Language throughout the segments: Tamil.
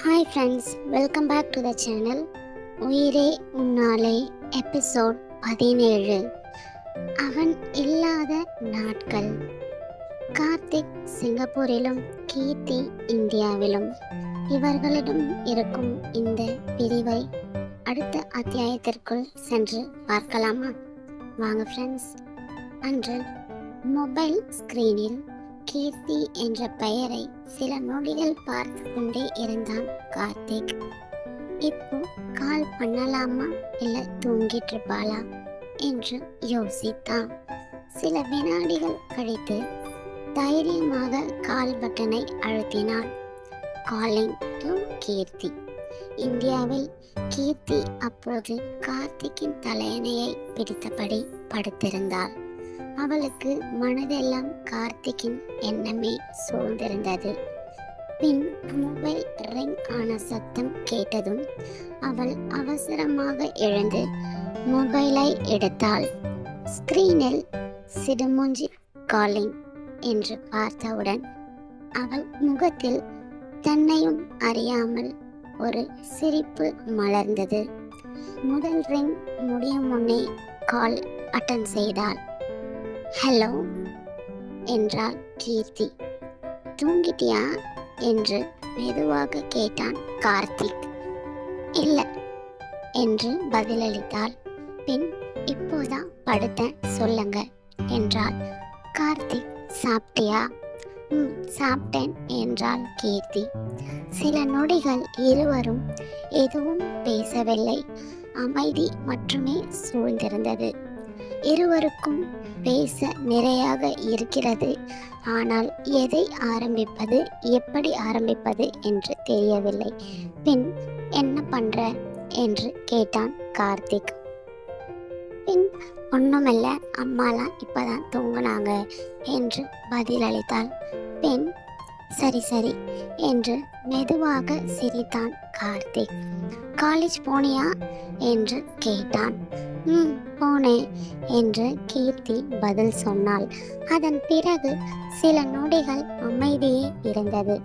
Hi friends, welcome back to the channel. Uyire Unnale episode 17. அவன் இல்லாத நாட்கள். கார்த்திக் சிங்கப்பூரிலும் கீர்த்தி இந்தியாவிலும். இவர்களிடம் இருக்கும் இந்த பிரிவை அடுத்த அத்தியாயத்திற்குள் சென்று பார்க்கலாமா? வாங்க ஃப்ரெண்ட்ஸ். அன்று மொபைல் ஸ்கிரீனில் கீர்த்தி என்ற பெயரை சில நொடிகள் பார்த்து கொண்டே இருந்தான் கார்த்திக். இப்போ கால் பண்ணலாமா இல்ல தூங்கிட்டு இருப்பாளா என்று யோசித்தான். சில வினாடிகள் கழித்து தைரியமாக கால் பட்டனை அழுத்தினான். காலிங் டு கீர்த்தி. இந்தியாவில் கீர்த்தி அப்போது கார்த்திக்கின் தலையணையை பிடித்தபடி படுத்திருந்தாள். அவளுக்கு மனதெல்லாம் கார்த்திக்கின் எண்ணமே சூழ்ந்திருந்தது. பின் மொபைல் ரிங் ஆன சத்தம் கேட்டதும் அவள் அவசரமாக எழுந்து மொபைலை எடுத்தாள். ஸ்கிரீனில் சிடுமூஞ்சி காலிங் என்று பார்த்தவுடன் அவள் முகத்தில் தன்னையும் அறியாமல் ஒரு சிரிப்பு மலர்ந்தது. முதல் ரிங் முடியும் முன்னே கால் அட்டன் செய்தாள். ஹலோ என்றாள் கீர்த்தி. தூங்கிட்டியா என்று மெதுவாக கேட்டான் கார்த்திக். இல்லை என்று பதிலளித்தாள். பின் இப்போதான் படுத்தேன் சொல்லுங்க என்றாள். கார்த்திக் சாப்பிட்டியா? சாப்பிட்டேன் என்றாள் கீர்த்தி. சில நொடிகள் இருவரும் எதுவும் பேசவில்லை. அமைதி மட்டுமே சூழ்ந்திருந்தது. இருவருக்கும் பேச நிறையாக இருக்கிறது. ஆனால் எதை ஆரம்பிப்பது, எப்படி ஆரம்பிப்பது என்று தெரியவில்லை. பின் என்ன பண்ற என்று கேட்டான் கார்த்திக். பின் ஒண்ணுமில்ல, அம்மாலாம் இப்பதான் தூங்குனாங்க என்று பதிலளித்தாள். பின் சரி என்று மெதுவாக சிரித்தான் கார்த்திக். காலேஜ் போனியா என்று கேட்டான். போனேன் என்று கீர்த்தி பதில் சொன்னாள். அதன் பிறகு சில நொடிகள் அமைதியே இருந்தது.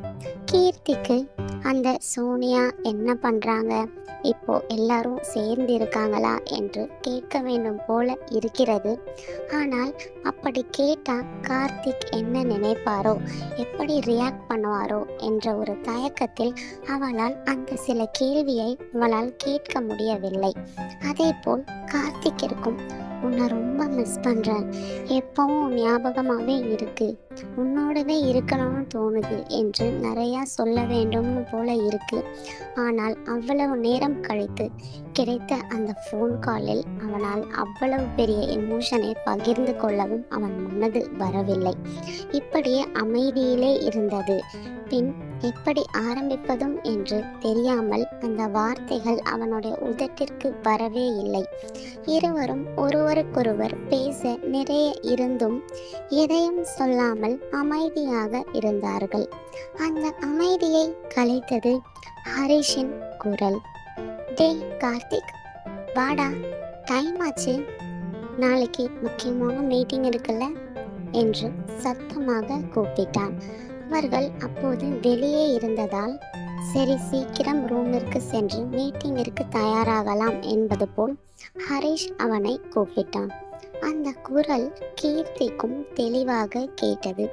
கீர்த்திக்கு அந்த சோனியா என்ன பண்றாங்க, இப்போ எல்லாரும் சேர்ந்து இருக்காங்களா என்று கேட்க வேண்டும் போல இருக்கிறது. ஆனால் அப்படி கேட்டா கார்த்திக் என்ன நினைப்பாரோ, எப்படி ரியாக்ட் பண்ணுவாரோ என்ற ஒரு தயக்கத்தில் அவளால் அந்த சில கேள்வியை அவளால் கேட்க முடியவில்லை. அதே போல் கார்த்திக் இருக்கும், உன்னை ரொம்ப மிஸ் பண்றேன், எப்பவும் ஞாபகமாகவே இருக்கு, உன்னோடவே இருக்கணும்னு தோணுது என்று நிறைய சொல்ல வேண்டும்னு போல இருக்கு. ஆனால் அவ்வளவு நேரம் கழித்து கிடைத்த அந்த ஃபோன் காலில் அவனால் அவ்வளவு பெரிய எமோஷனை பகிர்ந்து கொள்ளவும் அவன் மனது வரவில்லை. இப்படியே அமைதியிலே இருந்தது. பின் எப்படி ஆரம்பிப்பதும் என்று தெரியாமல் அந்த வார்த்தைகள் அவனுடைய உதட்டிற்கு வரவே இல்லை. இருவரும் ஒருவருக்கொருவர் பேச நிறைய இருந்தும் எதையும் சொல்லாமல் அமைதியாக இருந்தார்கள். அந்த அமைதியை கலைத்தது ஹரிஷின் குரல். டே கார்த்திக், வாடா, டைம் ஆச்சு, நாளைக்கு முக்கியமான மீட்டிங் இருக்குல்ல என்று சத்தமாக கூப்பிட்டான். அவர்கள் அப்போது வெளியே இருந்ததால் சரி சீக்கிரம் ரூமிற்கு சென்று மீட்டிங்கிற்கு தயாராகலாம் என்பது போல் ஹரிஷ் அவனை கூப்பிட்டான். அந்த குரல் கீர்த்திக்கும் தெளிவாக கேட்டது.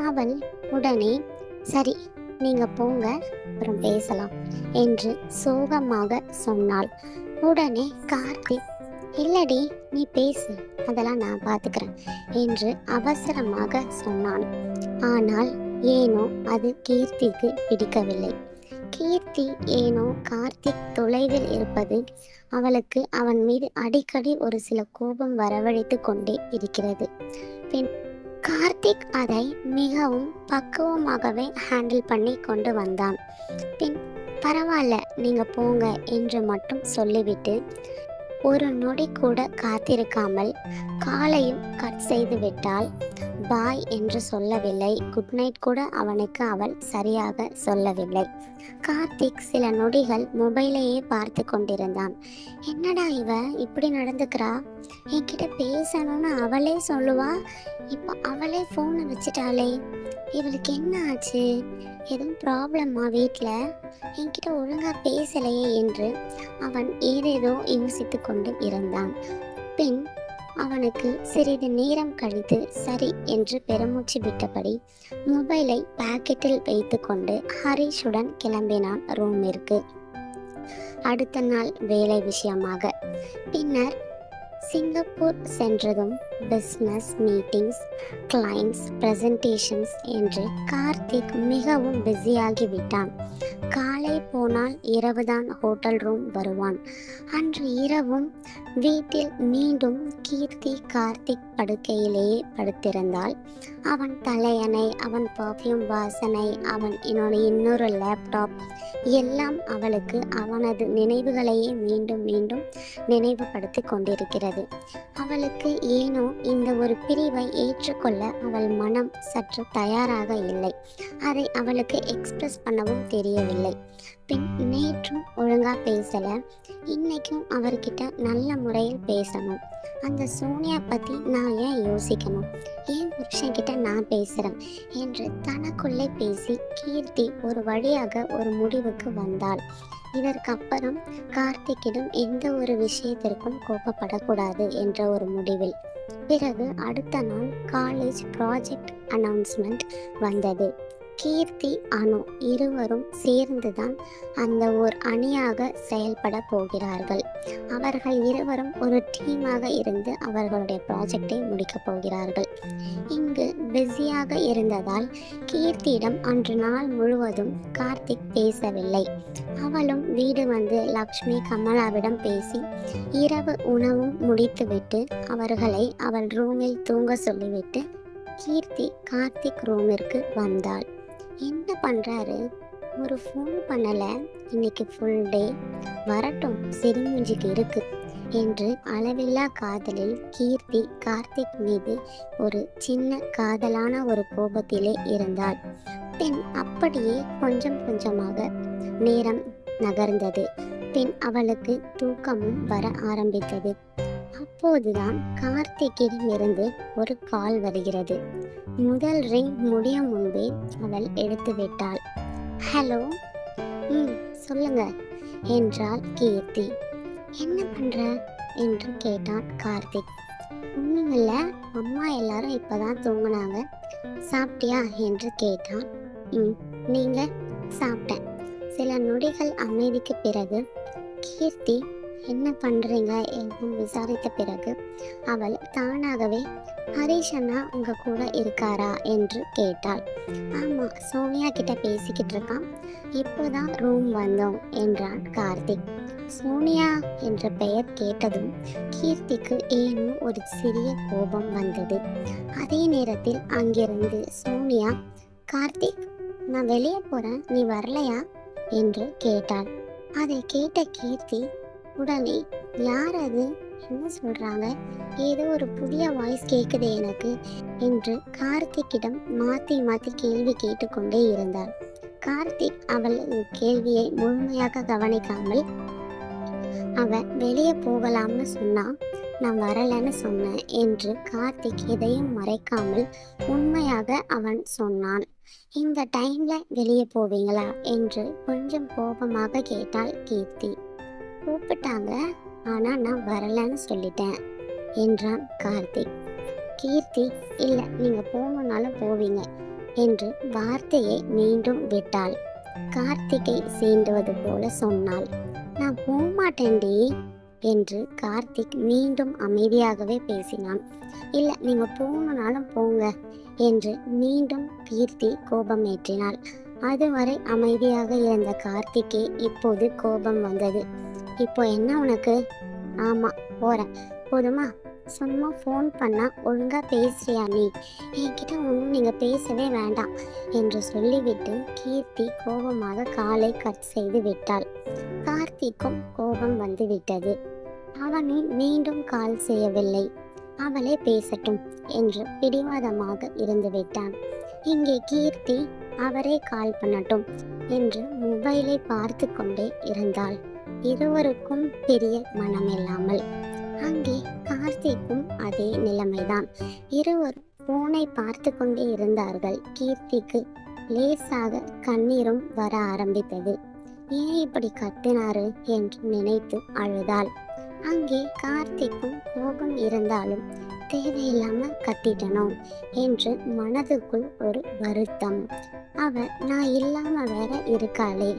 அவள் உடனே சரி நீங்க போங்க, அப்புறம் பேசலாம் என்று சோகமாக சொன்னாள். உடனே கார்த்திக் இல்லடி, நீ பேசு, அதெல்லாம் நான் பார்த்துக்கிறேன் என்று அவசரமாக சொன்னான். ஆனால் ஏனோ அது கீர்த்திக்கு பிடிக்கவில்லை. கீர்த்தி ஏனோ கார்த்திக் தொலைவில் இருப்பது அவளுக்கு அவன் மீது அடிக்கடி ஒரு சில கோபம் வரவழைத்து கொண்டே இருக்கிறது. பின் கார்த்திக் அதை மிகவும் பக்குவமாகவே ஹேண்டில் பண்ணி கொண்டு வந்தான். பின் பரவாயில்ல, நீங்க போங்க என்று மட்டும் சொல்லிவிட்டு ஒரு நொடி கூட காத்திருக்காமல் காலையும் கட் செய்து விட்டாள். பாய் என்று சொல்லவில்லை. குட் நைட் கூட அவனுக்கு அவள் சரியாக சொல்லவில்லை. கார்த்திக் சில நொடிகள் மொபைலையே பார்த்து கொண்டிருந்தான். என்னடா இவ இப்படி நடந்துக்கிறா? என்கிட்ட பேசணும்னு அவளே சொல்லுவா, இப்போ அவளே ஃபோனை வச்சுட்டாளே, இவளுக்கு என்ன ஆச்சு? எதுவும் ப்ராப்ளமா வீட்டில்? என்கிட்ட ஒழுங்கா பேசலையே என்று அவன் ஏதேதோ யோசித்து கொண்டு இருந்தான். பின் அவனுக்கு சிறிது நேரம் கழித்து சரி என்று பெருமூச்சு விட்டபடி மொபைலை பாக்கெட்டில் வைத்து கொண்டு ஹரிஷுடன் கிளம்பினான் ரூமிற்கு. அடுத்த நாள் வேலை விஷயமாக. பின்னர் சிங்கப்பூர் சென்றதும் பிஸ்னஸ் மீட்டிங்ஸ், கிளைண்ட்ஸ், ப்ரெசன்டேஷன்ஸ் என்று கார்த்திக் மிகவும் பிஸியாகிவிட்டான். காலை போனால் இரவுதான் ஹோட்டல் ரூம் வருவான். அன்று இரவும் வீட்டில் மீண்டும் கீர்த்தி கார்த்திக் படுக்கையிலேயே படுத்திருந்தாள். அவன் தலையணை, அவன் பர்ஃப்யூம் வாசனை, அவன் இன்னொரு லேப்டாப் எல்லாம் அவளுக்கு அவனது நினைவுகளையே மீண்டும் மீண்டும் நினைவுபடுத்தி கொண்டிருக்கிறது. அவளுக்கு ஏனோ இந்த ஒரு பிரிவை ஏற்றுக்கொள்ள அவள் மனம் சற்று தயாராக இல்லை. அதை அவளுக்கு எக்ஸ்பிரஸ் பண்ணவும் தெரியவில்லை. பின் நேற்றும் ஒழுங்கா பேசல, இன்னைக்கும் அவர்கிட்ட நல்ல முறையில் பேசணும். அந்த சோனியா பத்தி நான் ஏன் யோசிக்கணும்? என் புருஷன்கிட்ட நான் பேசுறேன் என்று தனக்குள்ளே பேசி கீர்த்தி ஒரு வழியாக ஒரு முடிவுக்கு வந்தாள். இதற்கப்புறம் கார்த்திக்கிடம் எந்த ஒரு விஷயத்திற்கும் கோபப்படக்கூடாது என்ற ஒரு முடிவில். பிறகு அடுத்த நாள் காலேஜ் ப்ராஜெக்ட் அனௌன்ஸ்மெண்ட் வந்தது. கீர்த்தி, அனு இருவரும் சேர்ந்துதான் அந்த ஓர் அணியாக செயல்பட போகிறார்கள். அவர்கள் இருவரும் ஒரு டீமாக இருந்து அவர்களுடைய ப்ராஜெக்டை முடிக்கப் போகிறார்கள். இங்கு பிஸியாக இருந்ததால் கீர்த்தியிடம் அன்று நாள் முழுவதும் கார்த்திக் பேசவில்லை. அவளும் வீடு வந்து லக்ஷ்மி, கமலாவிடம் பேசி இரவு உணவும் முடித்துவிட்டு அவர்களை அவள் ரூமில் தூங்க சொல்லிவிட்டு கீர்த்தி கார்த்திக் ரூமிற்கு வந்தாள். என்ன பண்ணுறாரு? ஒரு ஃபோன் பண்ணலை, இன்னைக்கு ஃபுல் டே, வரட்டும் சிறுமூஞ்சிக்கு இருக்கு என்று அளவில்லா காதலில் கீர்த்தி கார்த்திக் மீது ஒரு சின்ன காதலான ஒரு கோபத்திலே இருந்தாள். பின் அப்படியே கொஞ்சம் கொஞ்சமாக நேரம் நகர்ந்தது. பின் அவளுக்கு தூக்கமும் வர ஆரம்பித்தது. அப்போதுதான் கார்த்திக்கிடம் இருந்து ஒரு கால் வருகிறது. முதல் ரிங் முடியும் முன்பே அவள் எடுத்து விட்டாள். ஹலோ, சொல்லுங்க என்றாள் கீர்த்தி. என்ன பண்ற என்று கேட்டான் கார்த்திக். ஒண்ணுமில்ல, அம்மா எல்லாரும் இப்பதான் தூங்குனாங்க, சாப்பிட்டியா என்று கேட்டான். நீங்க? சாப்பிட்டேன். சில நொடிகள் அமைதிக்கு பிறகு கீர்த்தி என்ன பண்ணுறீங்க என்று விசாரித்த பிறகு அவள் தானாகவே ஹரிஷ் அண்ணா உங்க கூட இருக்காரா என்று கேட்டாள். ஆமாம், சோனியா கிட்ட பேசிக்கிட்டு இருக்கான், இப்போதான் ரூம் வந்தோம் என்றான் கார்த்திக். சோனியா என்ற பெயர் கேட்டதும் கீர்த்திக்கு ஏனோ ஒரு சிறிய கோபம் வந்தது. அதே நேரத்தில் அங்கிருந்து சோனியா, கார்த்திக் நான் வெளியே போகிறேன், நீ வரலையா என்று கேட்டாள். அதை கேட்ட கீர்த்தி உடனே யார் அது, என்ன சொல்றாங்க, ஏதோ ஒரு புதிய வாய்ஸ் கேட்குது எனக்கு என்று கார்த்திக்கிடம் மாற்றி மாற்றி கேள்வி கேட்டுக்கொண்டே இருந்தாள். கார்த்திக் அவள் கேள்வியை முழுமையாக கவனிக்காமல், அவன் வெளியே போகலாம்னு சொன்னா, நான் வரலன்னு சொன்னேன் என்று கார்த்திக் எதையும் மறைக்காமல் உண்மையாக அவன் சொன்னான். இந்த டைம்ல வெளியே போவீங்களா என்று கொஞ்சம் கோபமாக கேட்டாள் கீர்த்தி. கூப்பிட்டாங்க, ஆனா நான் வரலன்னு சொல்லிட்டேன் என்றான் கார்த்திக். கீர்த்தி, இல்லை நீங்க போகணுன்னாலும் போவீங்க என்று வார்த்தையை மீண்டும் விட்டாள். கார்த்திகை சீண்டுவது போல சொன்னாள். நான் போகமாட்டேன்டி என்று கார்த்திக் மீண்டும் அமைதியாகவே பேசினான். இல்லை நீங்க போகணுன்னாலும் போங்க என்று மீண்டும் கீர்த்தி கோபம் ஏற்றினாள். அதுவரை அமைதியாக இருந்த கார்த்திக்கே இப்போது கோபம் வந்தது. இப்போ என்ன உனக்கு? ஆமா போறேன், போதுமா? சும்மா ஃபோன் பண்ணா ஒழுங்கா பேசுறியா நீ? என்கிட்ட ஒன்றும் நீங்க பேசவே வேண்டாம் என்று சொல்லிவிட்டு கீர்த்தி கோபமாக காலை கட் செய்து விட்டாள். கார்த்திக்கும் கோபம் வந்து விட்டது. அவனை மீண்டும் கால் செய்யவில்லை. அவளே பேசட்டும் என்று பிடிவாதமாக இருந்து விட்டான். இங்கே கீர்த்தி அவரே கால் பண்ணட்டும் என்று மொபைலை பார்த்து கொண்டே இருந்தாள். இருவருக்கும் பெரிய மனமில்லாமல். அங்கே கார்த்திக்கும் அதே நிலைமைதான். இருவரும் போனை பார்த்து கொண்டே இருந்தார்கள். கீர்த்திக்கு லேசாக கண்ணீரும் வர ஆரம்பித்தது. ஏன் இப்படி கத்தினாரு என்று நினைத்து அழுதாள். அங்கே கார்த்திக்கும் கோபம் இருந்தாலும் தேவையில்லாம கத்திட்டனோ என்று மனதுக்குள் ஒரு வருத்தம். அவ நான் இல்லாம வேற இருக்காளே,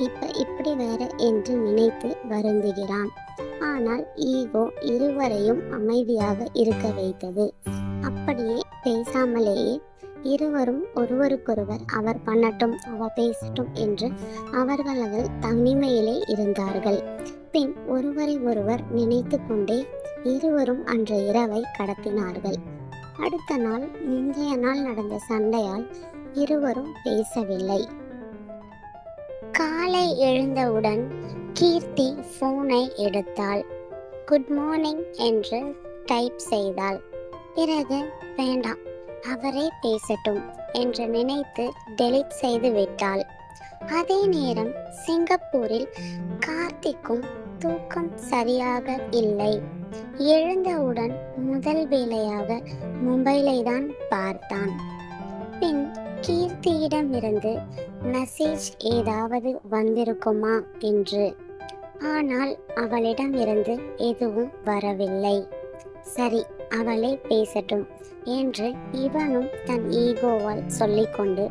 இப்ப இப்படி வேற என்று நினைத்து வருந்துகிறான். ஆனால் ஈகோ இருவரையும் அமைதியாக இருக்க வைத்தது. அப்படியே பேசாமலேயே இருவரும் ஒருவருக்கொருவர் அவர் பண்ணட்டும் அவ பேசட்டும் என்று அவர்கள் தனிமையிலே இருந்தார்கள். பின் ஒருவரை ஒருவர் நினைத்து கொண்டே இருவரும் அன்றைய இரவை கடத்தினார்கள். அடுத்த நாள் முந்தைய நாள் நடந்த சண்டையால் இருவரும் பேசவில்லை. காலை எழுந்தவுடன் கீர்த்தி போனை எடுத்தாள். குட் மார்னிங் என்று டைப் செய்தாள். பிறகு வேண்டாம் அவரே பேசட்டும் என்று நினைத்து டெலீட் செய்து விட்டாள். அதே நேரம் சிங்கப்பூரில் கார்த்திக்கும் தூக்கம் சரியாக இல்லை. எழுந்தவுடன் முதல் வேலையாக மொபைலை தான் பார்த்தான். பின் கீர்த்தியிடமிருந்து மெசேஜ் ஏதாவது வந்திருக்குமா என்று. ஆனால் அவளிடமிருந்து எதுவும் வரவில்லை. சரி அவளே பேசட்டும் என்று இவனும் தன் ஈகோவால் சொல்லிக்கொண்டு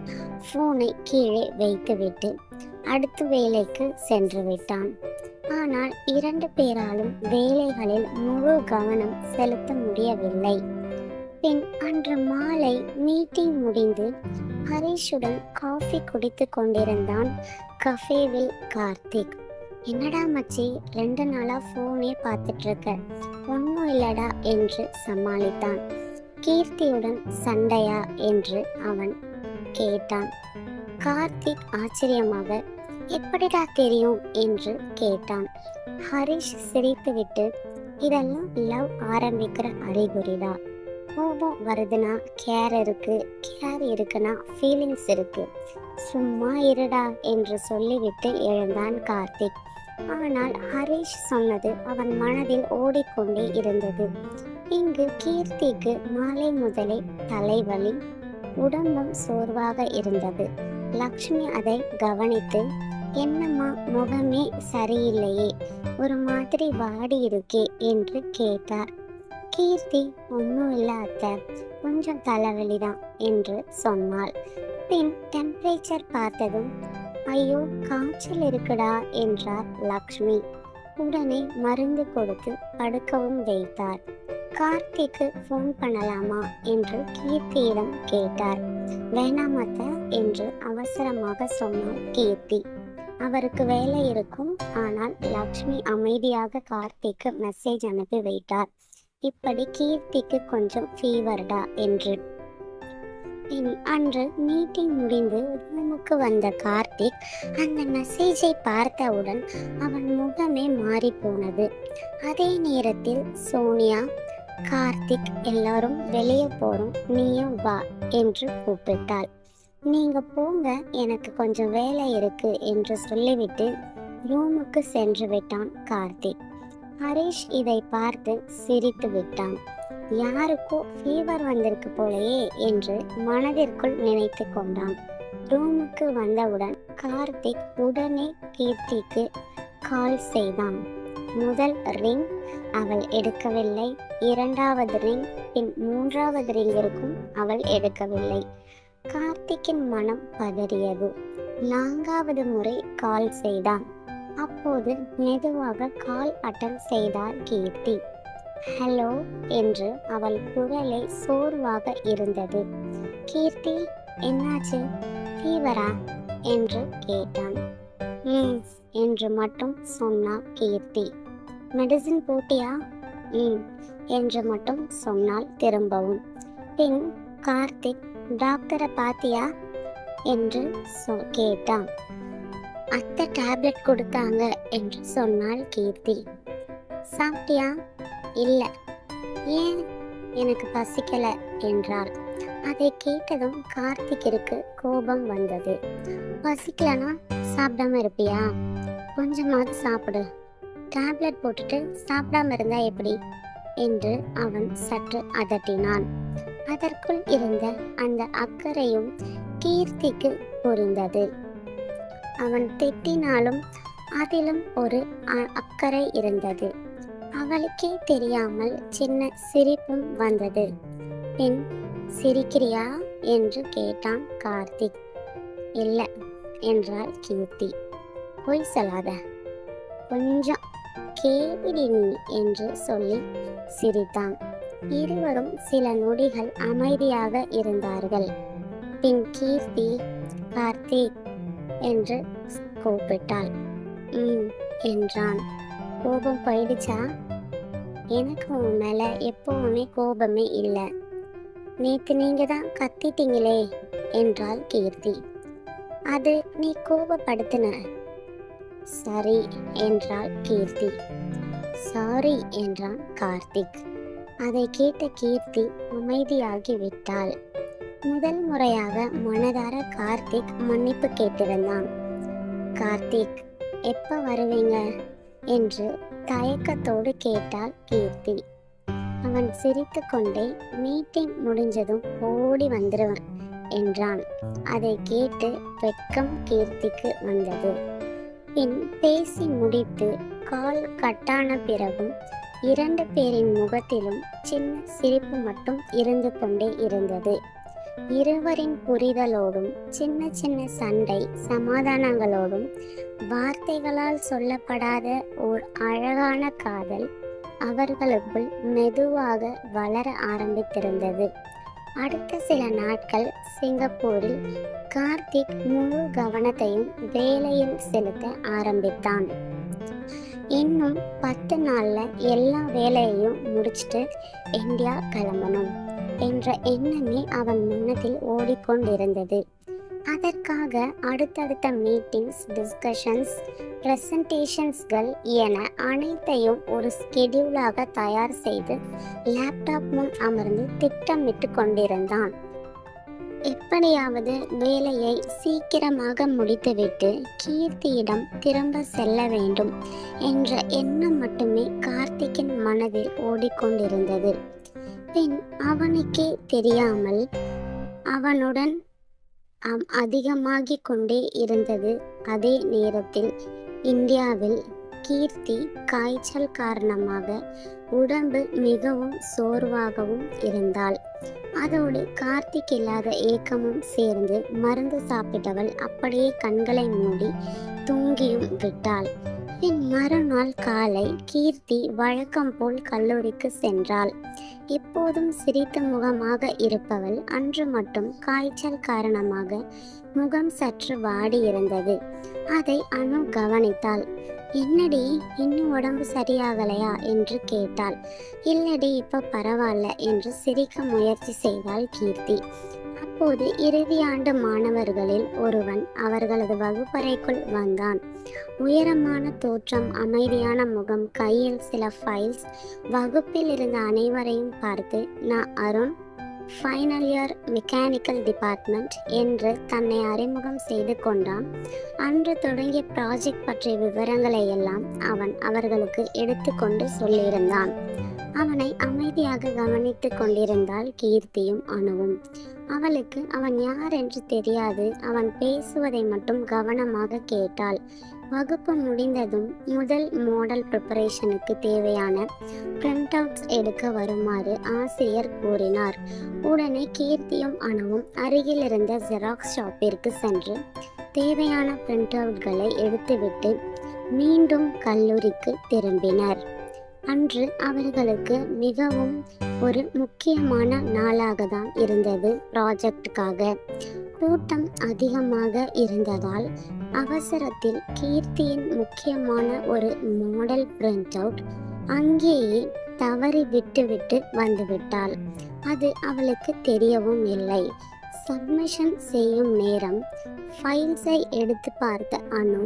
போனை கீழே வைத்துவிட்டு அடுத்த வேலைக்கு சென்று விட்டான். ஆனால் இரண்டு பேராலும் வேலைகளில் முழு கவனம் செலுத்த முடியவில்லை. பின் அன்று மாலை மீட்டிங் முடிந்து ஹரிஷுடன் காஃபி குடித்து கொண்டிருந்தான் கஃபேவில் கார்த்திக். என்னடா மச்சி 2 நாளா போனே பார்த்துட்டு இருக்க, ஒன்னும் இல்லடா என்று சமாளித்தான். கீர்த்தியுடன் சண்டையா என்று அவன் கேட்டான். கார்த்திக் ஆச்சரியமாக எப்படிடா தெரியும் என்று கேட்டான். ஹரிஷ் சிரித்துவிட்டு இதெல்லாம் லவ் ஆரம்பிக்கிற அறிகுறிடா. கோபம் வருதுன்னா கேர் இருக்கு, கேர் இருக்குன்னா ஃபீலிங்ஸ் இருக்கு, சும்மா இருடா என்று சொல்லிவிட்டு எழுந்தான் கார்த்திக். ஆனால் ஹரிஷ் சொன்னது அவன் மனதில் ஓடிக்கொண்டே இருந்தது. இங்கு கீர்த்திக்கு மாலை முதலே தலைவலி, உடம்பும் சோர்வாக இருந்தது. லக்ஷ்மி அதை கவனித்து என்னம்மா முகமே சரியில்லையே, ஒரு மாதிரி வாடி இருக்கே என்று கேட்டார். கீர்த்தி ஒன்றும் இல்லை அத்தை, கொஞ்சம் தலைவலிதான் என்று சொன்னாள். பின் டெம்பரேச்சர் பார்த்ததும் ஐயோ காய்ச்சல் இருக்குடா என்றார் லக்ஷ்மி. உடனே மருந்து கொடுத்து படுக்கவும் வைத்தார். கார்த்திக்கு ஃபோன் பண்ணலாமா என்று கீர்த்தியிடம் கேட்டார். வேணாமத்த என்று அவசரமாக சொன்னார் கீர்த்தி. அவருக்கு வேலை இருக்கும். ஆனால் லக்ஷ்மி அமைதியாக கார்த்திக்கு மெசேஜ் அனுப்பி வைத்தார். இப்படி கீர்த்திக்கு கொஞ்சம் ஃபீவர்டா என்று. அன்று மீட்டிங் முடிந்து ரூமுக்கு வந்த கார்த்திக் அந்த மெசேஜை பார்த்தவுடன் அவன் முகமே மாறி போனது. அதே நேரத்தில் சோனியா, கார்த்திக் எல்லாரும் வெளியே போறோம், நீயும் வா என்று கூப்பிட்டாள். நீங்க போங்க, எனக்கு கொஞ்சம் வேலை இருக்கு என்று சொல்லிவிட்டு ரூமுக்கு சென்று விட்டான் கார்த்திக். ஹரிஷ் இதை பார்த்து சிரித்து விட்டான். யாருக்கோ ஃபீவர் வந்திருக்கு போலையே என்று மனதிற்குள் நினைத்து கொண்டான். ரூமுக்கு வந்தவுடன் கார்த்திக் உடனே கீர்த்திக்கு கால் செய்தான். முதல் ரிங் அவள் எடுக்கவில்லை. 2வது ரிங், பின் 3வது ரிங்கிற்கும் அவள் எடுக்கவில்லை. கார்த்திக்கின் மனம் பதறியது. 4வது முறை கால் செய்தான். அப்போது மெதுவாக கால் அட்டன் செய்தார் கீர்த்தி. ஹலோ என்று அவள் குரலை சோர்வாக இருந்தது. கீர்த்தி என்னாச்சு, ஃபீவரா என்று கேட்டான். என்று மட்டும் சொன்னாள் கீர்த்தி. மெடிசின் போட்டியா? என்று மட்டும் சொன்னாள் திரும்பவும். பின் கார்த்திக் டாக்டரை பாத்தியா என்று கேட்டான். அத்தை டேப்லெட் கொடுத்தாங்க என்று சொன்னாள் கீர்த்தி. சாப்பிட்டியா? இல்லை. ஏன் எனக்கு பசிக்கல என்றாள். அதை கேட்டதும் கார்த்திக்கிற்கு கோபம் வந்தது. பசிக்கலனா சாப்பிடாம இருப்பியா? கொஞ்சமாவது சாப்பிடு. டேப்லெட் போட்டுட்டு சாப்பிடாம இருந்தா எப்படி என்று அவன் சற்று அதட்டினான். அதற்குள் இருந்த அந்த அக்கறையும் கீர்த்திக்கு புரிந்தது. அவன் திட்டினாலும் அதிலும் ஒரு அக்கறை இருந்தது. அவளுக்கே தெரியாமல் சின்ன சிரிப்பும் வந்தது. பின் சிரிக்கிறியா என்று கேட்டான் கார்த்திக். இல்ல என்றாள் கீர்த்தி. பொய் சொல்லாத, கொஞ்சம் கேவிடி நீ என்று சொல்லி சிரித்தான். இருவரும் சில நொடிகள் அமைதியாக இருந்தார்கள். பின் கீர்த்தி கார்த்திக் என்று கூப்பிட்டாள். என்றான். கோபம் போயிடுச்சா? எனக்கு உன் மேல எப்பவுமே கோபமே இல்லை. நேத்து நீங்க தான் கத்திட்டீங்களே என்றாள் கீர்த்தி. அது நீ கோபப்படுத்தின. சரி என்றாள் கீர்த்தி. சாரி என்றான் கார்த்திக். அதை கேட்ட கீர்த்தி அமைதியாகி விட்டாள். முதல் முறையாக மனதார கார்த்திக் மன்னிப்பு கேட்டிருந்தான். கார்த்திக், எப்ப வருவீங்க என்று தயக்கத்தோடு கேட்டாள் கீர்த்தி. அவன் சிரித்து கொண்டே மீட்டிங் முடிஞ்சதும் ஓடி வந்துருவன் என்றான். அதை கேட்டு வெட்கம் கீர்த்திக்கு வந்தது. பின் பேசி முடித்து கால் கட்டான பிறகும் 2 பேரின் முகத்திலும் சின்ன சிரிப்பு மட்டும் இருந்து கொண்டே இருந்தது. இருவரின் புரிதலோடும் சின்ன சின்ன சண்டை சமாதானங்களோடும் வார்த்தைகளால் சொல்லப்படாத ஓர் அழகான காதல் அவர்களுக்குள் மெதுவாக வளர ஆரம்பித்திருந்தது. அடுத்த சில நாட்கள் சிங்கப்பூரில் கார்த்திக் முழு கவனத்தையும் வேலையில் செலுத்த ஆரம்பித்தான். இன்னும் 10 நாள்ல எல்லா வேலையையும் முடிச்சுட்டு இந்தியா கிளம்பணும் என்ற எண்ணமே அவன் மனதில் ஓடிக்கொண்டிருந்தது. அதற்காக அடுத்தடுத்த மீட்டிங்ஸ், டிஸ்கஷன்ஸ், பிரசன்டேஷன்ஸ்கள் என அனைத்தையும் ஒரு ஸ்கெடியூலாக தயார் செய்து லேப்டாப் முன் அமர்ந்து திட்டமிட்டு கொண்டிருந்தான். எப்படியாவது வேலையை சீக்கிரமாக முடித்துவிட்டு கீர்த்தியிடம் திரும்ப செல்ல வேண்டும் என்ற எண்ணம் மட்டுமே கார்த்திக்கின் மனதில் ஓடிக்கொண்டிருந்தது. பின் அவனுக்கே தெரியாமல் அவனுடன் அதிகமாகிக் கொண்டே இருந்தது. அதே நேரத்தில் இந்தியாவில் கீர்த்தி காய்ச்சல் காரணமாக உடம்பு மிகவும் சோர்வாகவும் இருந்தாள். அதோடு கார்த்திக் இல்லாத ஏக்கமும் சேர்ந்து மருந்து சாப்பிட்டவள் அப்படியே கண்களை மூடி தூங்கியும் விட்டாள். பின் மறுநாள் காலை கீர்த்தி வழக்கம் போல் கல்லூரிக்கு சென்றாள். எப்போதும் சிரித்த முகமாக இருப்பவள் அன்று மட்டும் காய்ச்சல் காரணமாக முகம் சற்று வாடி இருந்தது. அதை அனு கவனித்தாள். என்னடி, இன்னும் உடம்பு சரியாகலையா என்று கேட்டாள். இல்லடி, இப்ப பரவாயில்ல என்று சிரிக்க முயற்சி செய்தாள் கீர்த்தி. அப்போது இறுதியாண்டு மாணவர்களில் ஒருவன் அவர்களது வகுப்பறைக்குள் வந்தான். உயரமான தோற்றம், அமைதியான முகம், கையில் சில ஃபைல்ஸ். வகுப்பில் இருந்த அனைவரையும் பார்த்து, நான் Arun, final year mechanical department என்று தன்னை அறிமுகம் செய்து கொண்டான். அன்று தொடங்கிய ப்ராஜெக்ட் பற்றிய விவரங்களை எல்லாம் அவன் அவர்களுக்கு எடுத்துக்கொண்டு சொல்லியிருந்தான். அவனை அமைதியாக கவனித்து கொண்டிருந்தாள் கீர்த்தியும் அனுவும். அவளுக்கு அவன் யார் என்று தெரியாது. அவன் பேசுவதை மட்டும் கவனமாக கேட்டாள். வகுப்பு முடிந்ததும் முதல் மாடல் ப்ரிப்பரேஷனுக்கு தேவையான பிரிண்ட் அவுட்ஸ் எடுக்க வருமாறு ஆசிரியர் கூறினார். உடனே கீர்த்தியும் அனுவும் அருகில் இருந்த ஜெராக்ஸ் ஷாப்பிற்கு சென்று தேவையான பிரிண்ட் அவுட்களை எடுத்துவிட்டு மீண்டும் கல்லூரிக்கு திரும்பினர். அன்று அவர்களுக்கு மிகவும் ஒரு முக்கியமான நாளாக தான் இருந்தது. ப்ராஜெக்டுக்காக கூட்டம் அதிகமாக இருந்ததால் அவசரத்தில் கீர்த்தியின் முக்கியமான ஒரு மாடல் பிரிண்ட் அவுட் அங்கேயே தவறி விட்டு வந்துவிட்டாள். அது அவளுக்கு தெரியவும் இல்லை. சப்மிஷன் செய்யும் நேரம் ஃபைல்ஸை எடுத்து பார்த்த அனு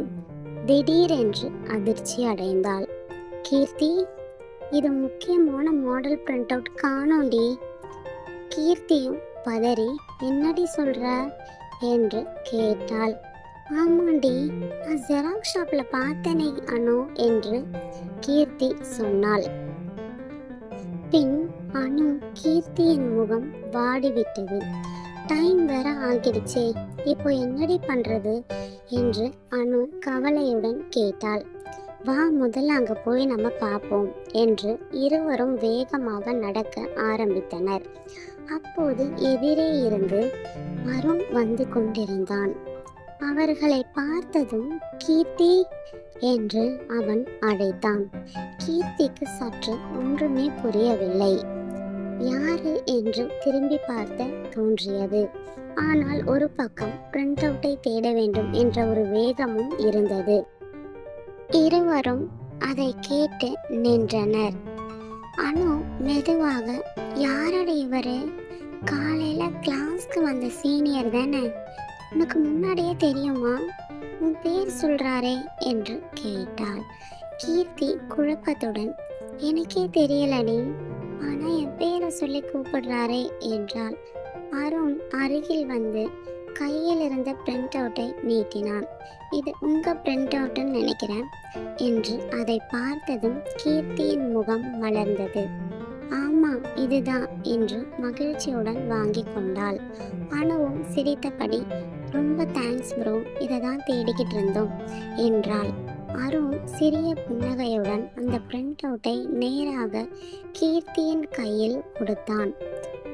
திடீரென்று அதிர்ச்சி அடைந்தாள். கீர்த்தி, இது முக்கியமான மாடல் பிரிண்ட் அவுட் காணோண்டி. கீர்த்தியும் பதறி என்னடி சொல்ற என்று கேட்டாள். ஆமாண்டி, நான் ஜெராக்ஸ் ஷாப்ல பார்த்தனே அனு என்று கீர்த்தி சொன்னாள். பின் அனு கீர்த்தியின் முகம் வாடிவிட்டது. டைம் வேற ஆகிடுச்சே, இப்போ என்னடி பண்றது என்று அனு கவலையுடன் கேட்டாள். வா, முதல்ல அங்க போய் நம்ம பார்ப்போம் என்று இருவரும் வேகமாக நடக்க ஆரம்பித்தனர். அப்போது எதிரே இருந்து அருண் வந்து கொண்டிருந்தான். அவர்களை பார்த்ததும் கீர்த்தி என்று அவன் அழைத்தான். கீர்த்திக்கு சற்று ஒன்றுமே புரியவில்லை. யாரு என்று திரும்பி பார்த்த தோன்றியது. ஆனால் ஒரு பக்கம் பிரிண்ட் அவுட்டை தேட வேண்டும் என்ற ஒரு வேகமும் இருந்தது. இருவரும் அதை கேட்டு நின்றனர். அனு மெதுவாக, யாரடி இவரு? காலையில கிளாஸ்க்கு வந்த சீனியர் தானே, உனக்கு முன்னாடியே தெரியுமா? உன் பேர் சொல்றாரே என்று கேட்டாள். கீர்த்தி குழப்பத்துடன், எனக்கே தெரியலடி, ஆனா என் பேரை சொல்லி கூப்பிடுறாரே என்றாள். அருண் அருகில் வந்து கையில் இருந்த பிரிண்ட் அவுட்டை நீட்டினான். இது உங்க பிரிண்ட் அவுட்னு நினைக்கிறேன் என்று அதை பார்த்ததும் கீர்த்தியின் முகம் மலர்ந்தது. ஆமா, இதுதான் என்று மகிழ்ச்சியுடன் வாங்கி கொண்டாள். அனுவும் சிரித்தபடி, ரொம்ப தேங்க்ஸ் ப்ரோ, இதை தான் தேடிக்கிட்டு இருந்தோம் என்றாள். அருண் சிறிய புன்னகையுடன் அந்த பிரிண்ட் அவுட்டை நேராக கீர்த்தியின் கையில் கொடுத்தான்.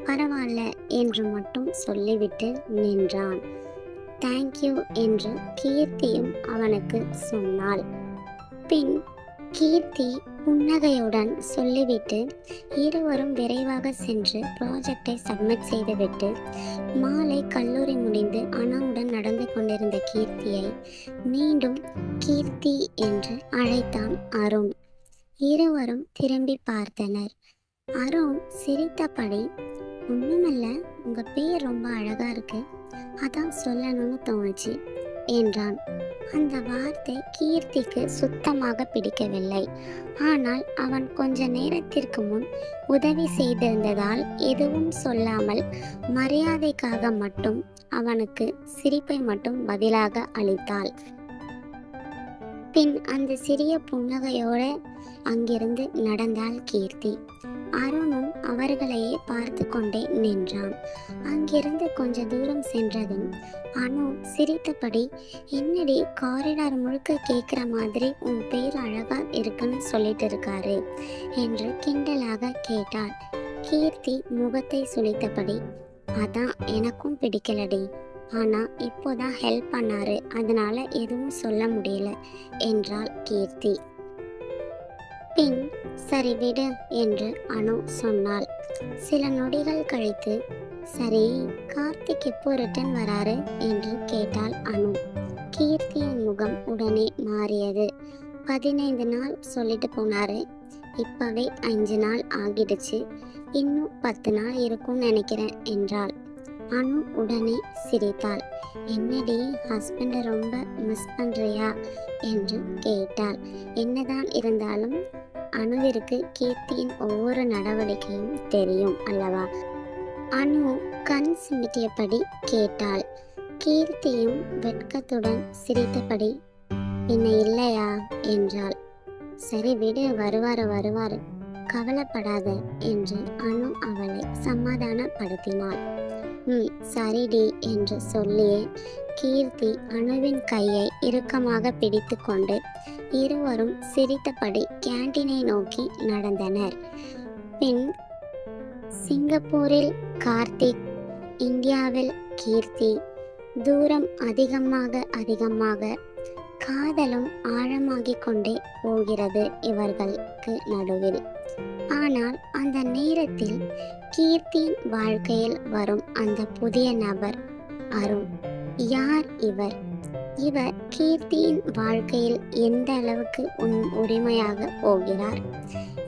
பரவாயில்ல என்று மட்டும் சொல்லிவிட்டு நின்றான். தேங்க்யூ என்று கீர்த்தியும் அவனுக்கு சொன்னாள். பின் கீர்த்தி புன்னகையுடன் சொல்லிவிட்டு இருவரும் விரைவாக சென்று ப்ராஜெக்டை சப்மிட் செய்துவிட்டு மாலை கல்லூரி முடிந்து அனாவுடன் நடந்து கொண்டிருந்த கீர்த்தியை மீண்டும் கீர்த்தி என்று அழைத்தான் அருண். இருவரும் திரும்பி பார்த்தனர். அருண் சிரித்தபடி, ஒண்ணுமில்ல, உங்க பேர் ரொம்ப அழகா இருக்கு, அதான் சொல்லணும்னு தோணுச்சு என்றான். அந்த வார்த்தை கீர்த்திக்கு சுத்தமாக பிடிக்கவில்லை. ஆனால் அவன் கொஞ்ச நேரத்திற்கு முன் உதவி செய்திருந்ததால் எதுவும் சொல்லாமல் மரியாதைக்காக மட்டும் அவனுக்கு சிரிப்பை மட்டும் பதிலாக அளித்தாள். பின் அந்த சிறிய புன்னகையோடு அங்கிருந்து நடந்தாள் கீர்த்தி. அருணும் அவர்களையே பார்த்து கொண்டே நின்றான். அங்கிருந்து கொஞ்ச தூரம் சென்றதும் அனு சிரித்தபடி, என்னடி காரிடார் முழுக்க கேட்குற மாதிரி உன் பேர் அழகா இருக்குன்னு சொல்லிட்டு இருக்காரு என்று கிண்டலாக கேட்டாள். கீர்த்தி முகத்தை சுளித்தபடி, அதான் எனக்கும் பிடிக்கலடி, ஆனா இப்போதான் ஹெல்ப் பண்ணாரு, அதனால எதுவும் சொல்ல முடியல என்றாள் கீர்த்தி. பின் சரி விடு என்று அனு சொன்னாள். சில நொடிகள் கழித்து, சரி கார்த்திக் எப்போ ரிட்டர்ன் வராரு என்று கேட்டாள் அனு. கீர்த்தியின் முகம் உடனே மாறியது. 15 நாள் சொல்லிட்டு போனாரு, இப்பவே 5 நாள் ஆகிடுச்சு, இன்னும் 10 நாள் இருக்கும்னு நினைக்கிறேன் என்றாள். அனு உடனே சிரித்தாள். என்னடி, ஹஸ்பண்டை ரொம்ப மிஸ் பண்றியா என்று கேட்டாள். என்னதான் இருந்தாலும் அனுவிற்கு கீர்த்தியின் ஒவ்வொரு நடவடிக்கையும் தெரியும் அல்லவா? அனு கண் சிமிட்டியபடி கேட்டாள். கீர்த்தியும் வெட்கத்துடன் சிரித்தபடி, என்ன இல்லையா என்றாள். சரி விடு, வருவாரு, கவலைப்படாத என்று அனு அவளை சமாதானப்படுத்தினாள். சரிடி என்று சொல்லியே கீர்த்தி அனுவின் கையை இறுக்கமாக பிடித்து கொண்டு இருவரும் சிரித்தபடி கேண்டீனை நோக்கி நடந்தனர். பின் சிங்கப்பூரில் கார்த்திக், இந்தியாவில் கீர்த்தி. தூரம் அதிகமாக காதலும் ஆழமாகிக் கொண்டே போகிறது இவர்களுக்கு நடுவில். ஆனால் அந்த நேரத்தில் கீர்த்தியின் வாழ்க்கையில் வரும் அந்த புதிய நபர் அருண். யார் இவர்? இவர் கீர்த்தியின் வாழ்க்கையில் எந்த அளவுக்கு உரிமையாக போகிறார்?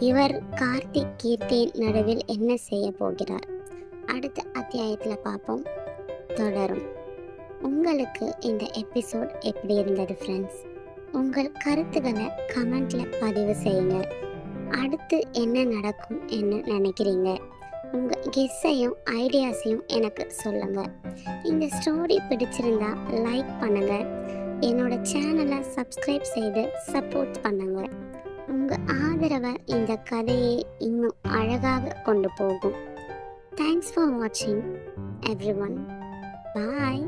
இவர் கார்த்திக் கீர்த்தியின் நடுவில் என்ன செய்ய போகிறார்? அடுத்த அத்தியாயத்தில் பார்ப்போம். தொடரும். உங்களுக்கு இந்த எபிசோட் எப்படி இருந்தது ஃப்ரெண்ட்ஸ்? உங்கள் கருத்துக்களை கமெண்ட்ல பதிவு செய்யுங்க. அடுத்து என்ன நடக்கும் என்ன நினைக்கிறீங்க? உங்கள் கெஸ்ஸையும் ஐடியாஸையும் எனக்கு சொல்லுங்கள். இந்த ஸ்டோரி பிடிச்சிருந்தா லைக் பண்ணுங்கள். என்னோட சேனலை சப்ஸ்கிரைப் செய்து சப்போர்ட் பண்ணுங்கள். உங்கள் ஆதரவை இந்த கதையை இன்னும் அழகாக கொண்டு போகும். தேங்க்ஸ் ஃபார் வாட்சிங் எவ்ரி ஒன். பாய்.